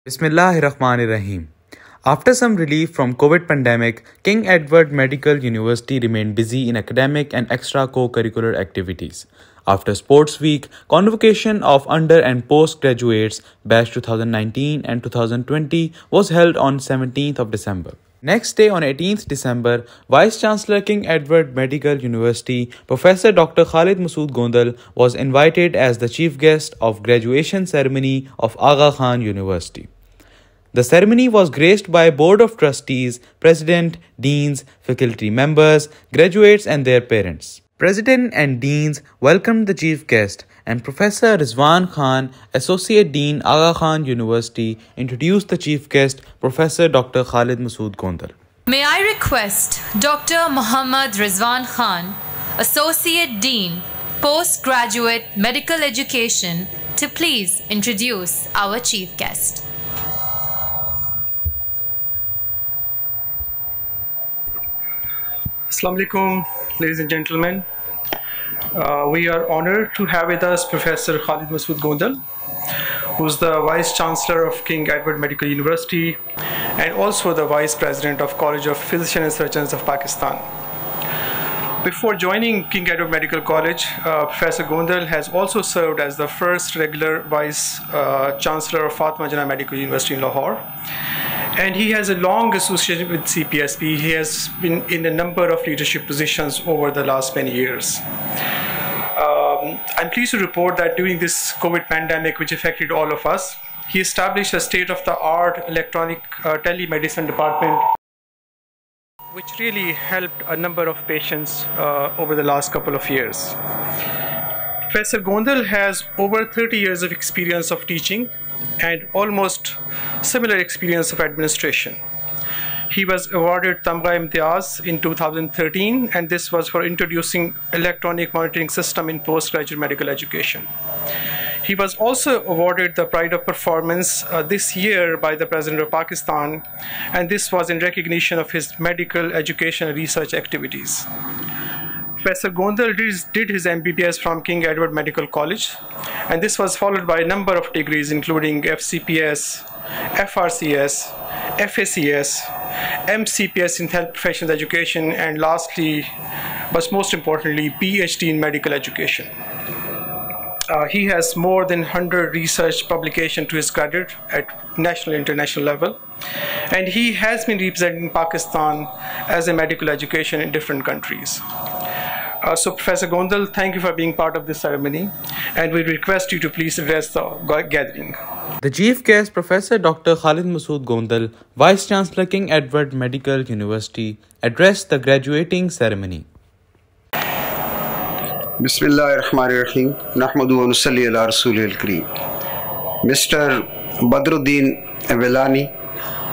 Bismillahirrahmanirrahim. After some relief from COVID pandemic, King Edward Medical University remained busy in academic and extra co-curricular activities. After Sports Week, convocation of under and postgraduates batch 2019 and 2020 was held on 17th of December. Next day on 18th December, Vice-Chancellor King Edward Medical University, Professor Dr. Khalid Masood Gondal was invited as the chief guest of graduation ceremony of Aga Khan University. The ceremony was graced by Board of Trustees, President, Deans, faculty members, graduates and their parents. President and Deans welcomed the chief guest, and Professor Rizwan Khan, Associate Dean, Aga Khan University, introduced the chief guest, Professor Dr. Khalid Masood Gondal. May I request Dr. Muhammad Rizwan Khan, Associate Dean, Postgraduate Medical Education, to please introduce our chief guest. Assalamu alaikum, ladies and gentlemen. We are honored to have with us Professor Khalid Masood Gondal, who's the Vice Chancellor of King Edward Medical University and also the Vice President of College of Physicians and Surgeons of Pakistan. Before joining King Edward Medical College, Professor Gondal has also served as the first regular Vice Chancellor of Fatima Jinnah Medical University in Lahore. And he has a long association with CPSP. He has been in a number of leadership positions over the last many years. I'm pleased to report that during this COVID pandemic, which affected all of us, he established a state-of-the-art electronic telemedicine department, which really helped a number of patients over the last couple of years. Professor Gondal has over 30 years of experience of teaching and almost similar experience of administration. He was awarded Tamgha Imtiaz in 2013, and this was for introducing electronic monitoring system in postgraduate medical education. He was also awarded the Pride of Performance this year by the President of Pakistan, and this was in recognition of his medical education and research activities. Professor Gondal did his MBBS from King Edward Medical College, and this was followed by a number of degrees including FCPS, FRCS, FACS, MCPS in Health Professions Education, and lastly, but most importantly, PhD in Medical Education. He has more than 100 research publications to his credit at national and international level, and he has been representing Pakistan as a medical education in different countries. So Professor Gondal, thank you for being part of this ceremony, and we request you to please address the gathering. The chief guest, Professor Dr. Khalid Masood Gondal, Vice Chancellor King Edward Medical University, addressed the graduating ceremony. Bismillahirrahmanirrahim. Nahmadu wa nusalli ala Rasulil Kareem. Mr. Badruddin Avelani,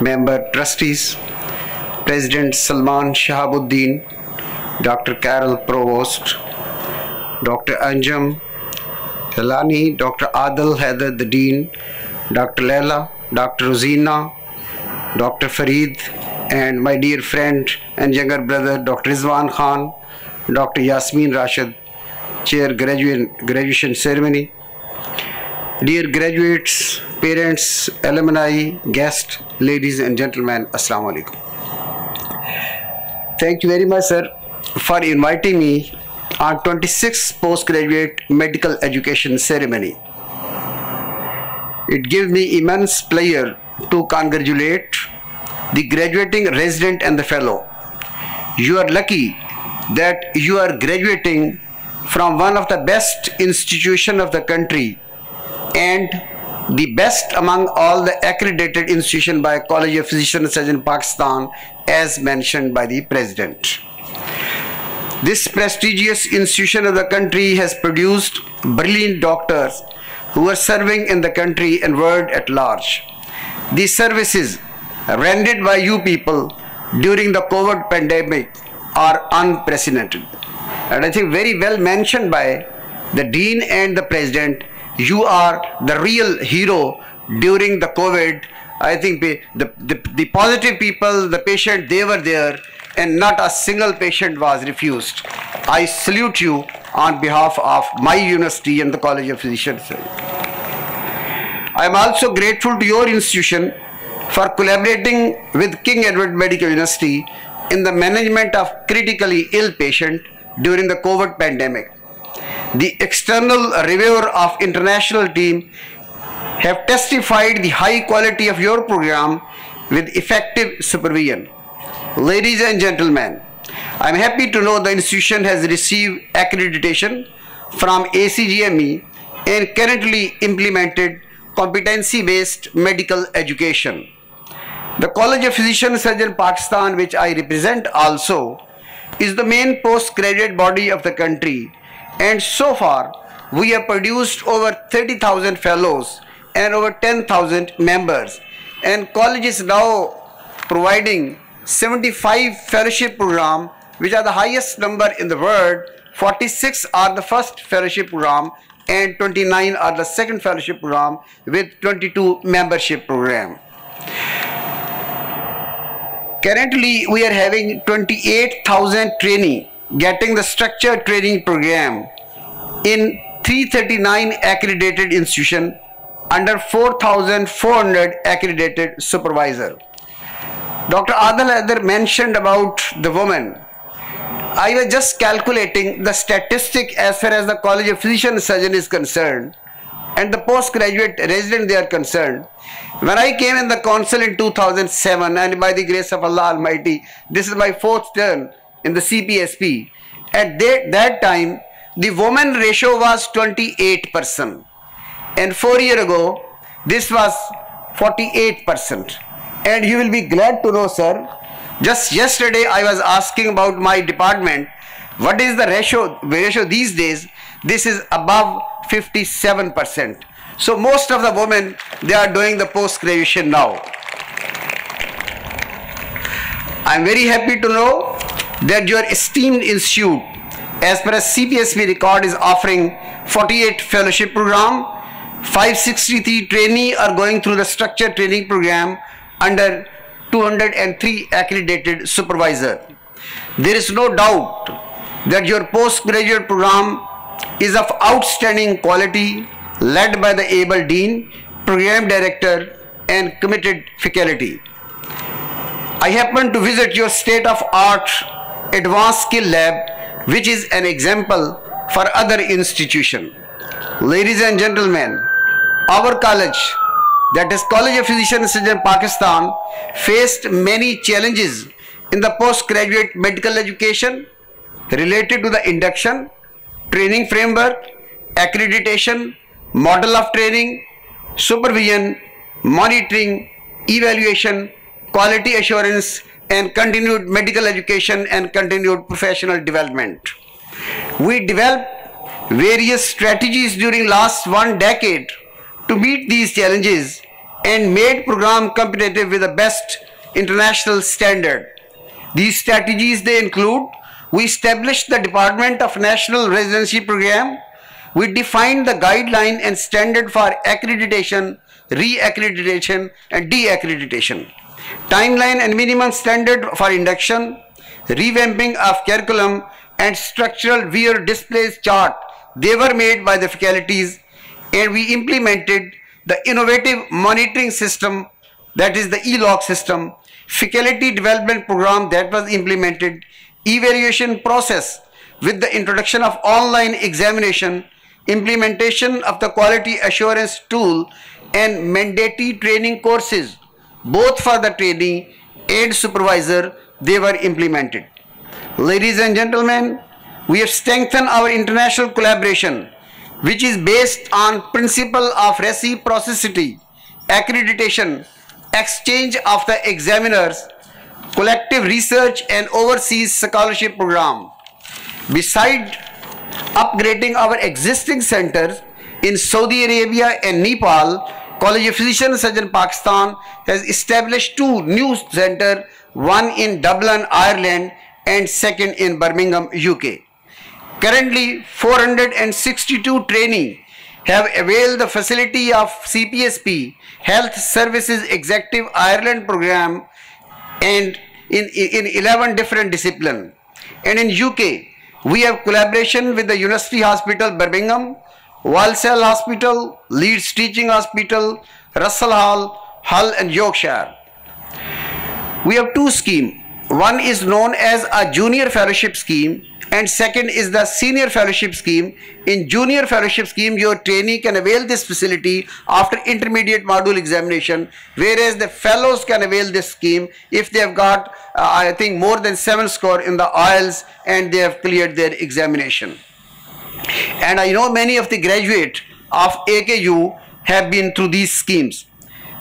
Member Trustees, President Salman Shahabuddin, Dr. Carol Provost, Dr. Anjum Hilani, Dr. Adil Haider, the Dean, Dr. Leila, Dr. Rosina, Dr. Farid, and my dear friend and younger brother, Dr. Rizwan Khan, Dr. Yasmin Rashid, Chair Graduation Ceremony. Dear graduates, parents, alumni, guests, ladies and gentlemen, Assalamu alaikum. Thank you very much, sir, for inviting me on 26th Postgraduate Medical Education Ceremony. It gives me immense pleasure to congratulate the graduating resident and the fellow. You are lucky that you are graduating from one of the best institutions of the country and the best among all the accredited institutions by College of Physicians and Surgeons in Pakistan, as mentioned by the President. This prestigious institution of the country has produced brilliant doctors who are serving in the country and world at large. These services rendered by you people during the COVID pandemic are unprecedented. And I think very well mentioned by the Dean and the President, you are the real hero during the COVID. I think the positive people, the patient, they were there, and not a single patient was refused. I salute you on behalf of my university and the College of Physicians. I am also grateful to your institution for collaborating with King Edward Medical University in the management of critically ill patients during the COVID pandemic. The external reviewer of international team have testified the high quality of your program with effective supervision. Ladies and gentlemen, I am happy to know the institution has received accreditation from ACGME and currently implemented competency-based medical education. The College of Physicians Surgeons Pakistan, which I represent also, is the main postgraduate body of the country, and so far we have produced over 30,000 fellows and over 10,000 members, and college is now providing 75 fellowship programs, which are the highest number in the world. 46 are the first fellowship program and 29 are the second fellowship program with 22 membership program. Currently, we are having 28,000 trainees getting the structured training program in 339 accredited institutions under 4,400 accredited supervisors. Dr. Adil Haider mentioned about the women. I was just calculating the statistic as far as the College of Physician Surgeon is concerned and the postgraduate resident they are concerned. When I came in the council in 2007, and by the grace of Allah Almighty, this is my fourth term in the CPSP. At that time, the woman ratio was 28%. And 4 years ago, this was 48%. And you will be glad to know, sir, just yesterday I was asking about my department, what is the ratio these days? This is above 57%. So most of the women, they are doing the post-graduation now. I am very happy to know that your esteemed institute, as per a CPSP record, is offering 48 fellowship program, 563 trainees are going through the structured training program under 203 accredited supervisors. There is no doubt that your postgraduate program is of outstanding quality, led by the able dean, program director, and committed faculty. I happened to visit your state-of-art advanced skill lab, which is an example for other institutions. Ladies and gentlemen, our college, that is College of Physicians Surgeons Pakistan, faced many challenges in the postgraduate medical education related to the induction, training framework, accreditation, model of training, supervision, monitoring, evaluation, quality assurance, and continued medical education and continued professional development. We developed various strategies during last 1 decade to meet these challenges and made program competitive with the best international standard. These strategies, they include: we established the Department of National Residency Program. We defined the guideline and standard for accreditation, re-accreditation, and de-accreditation. Timeline and minimum standard for induction, revamping of curriculum, and structural viewer displays chart, they were made by the faculties, and we implemented the innovative monitoring system, that is the ELOC system, faculty development program that was implemented, evaluation process with the introduction of online examination, implementation of the quality assurance tool, and mandatory training courses, both for the trainee and supervisor, they were implemented. Ladies and gentlemen, we have strengthened our international collaboration, which is based on principle of reciprocity, accreditation, exchange of the examiners, collective research, and overseas scholarship program. Besides upgrading our existing centers in Saudi Arabia and Nepal, College of Physicians Surgeons Pakistan has established 2 new centers, one in Dublin, Ireland, and second in Birmingham, UK. Currently, 462 trainees have availed the facility of CPSP, Health Services Executive Ireland program, and in 11 different disciplines. And in UK, we have collaboration with the University Hospital Birmingham, Walsall Hospital, Leeds Teaching Hospital, Russell Hall, Hull and Yorkshire. We have two schemes. One is known as a junior fellowship scheme and second is the senior fellowship scheme. In junior fellowship scheme, your trainee can avail this facility after intermediate module examination, whereas the fellows can avail this scheme if they have got, I think, more than 7 score in the IELTS and they have cleared their examination. And I know many of the graduates of AKU have been through these schemes.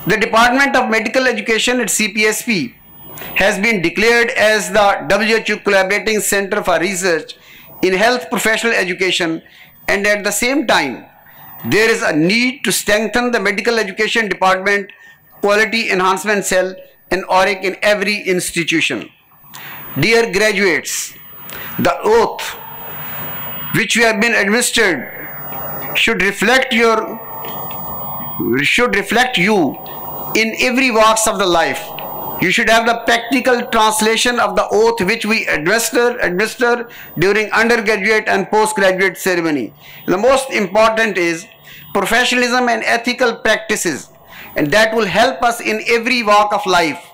The Department of Medical Education at CPSP has been declared as the WHO Collaborating Center for Research in Health Professional Education, and at the same time, there is a need to strengthen the Medical Education Department Quality Enhancement Cell and ORIC in every institution. Dear graduates, the oath which you have been administered should reflect you in every walks of the life. You should have the practical translation of the oath which we administer during undergraduate and postgraduate ceremony. The most important is professionalism and ethical practices, and that will help us in every walk of life.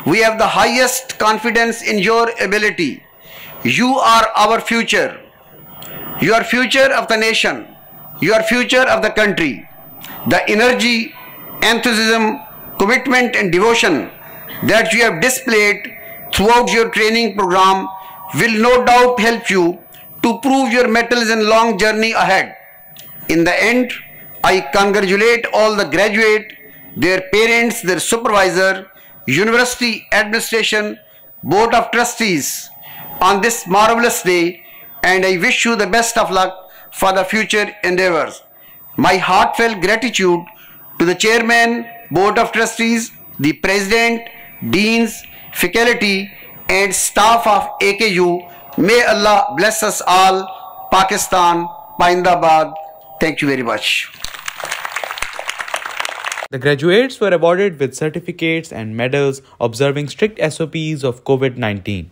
We have the highest confidence in your ability. You are our future. You are future of the nation. You are future of the country. The energy, enthusiasm, commitment and devotion that you have displayed throughout your training program will no doubt help you to prove your mettle in long journey ahead. In the end, I congratulate all the graduates, their parents, their supervisor, university administration, board of trustees on this marvelous day, and I wish you the best of luck for the future endeavors. My heartfelt gratitude to the chairman, board of trustees, the president, deans, faculty and staff of AKU. May Allah bless us all. Pakistan, Paindabad. Thank you very much. The graduates were awarded with certificates and medals observing strict SOPs of COVID-19.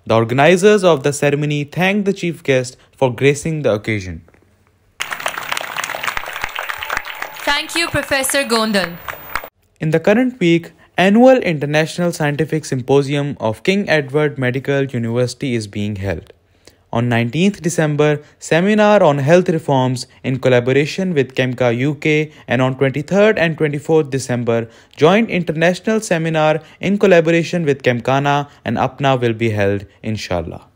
The organizers of the ceremony thanked the chief guest for gracing the occasion. Thank you, Professor Gondal. In the current week, Annual International Scientific Symposium of King Edward Medical University is being held. On 19th December, seminar on health reforms in collaboration with KEMCA UK, and on 23rd and 24th December, joint international seminar in collaboration with KEMCANA and APNA will be held, inshallah.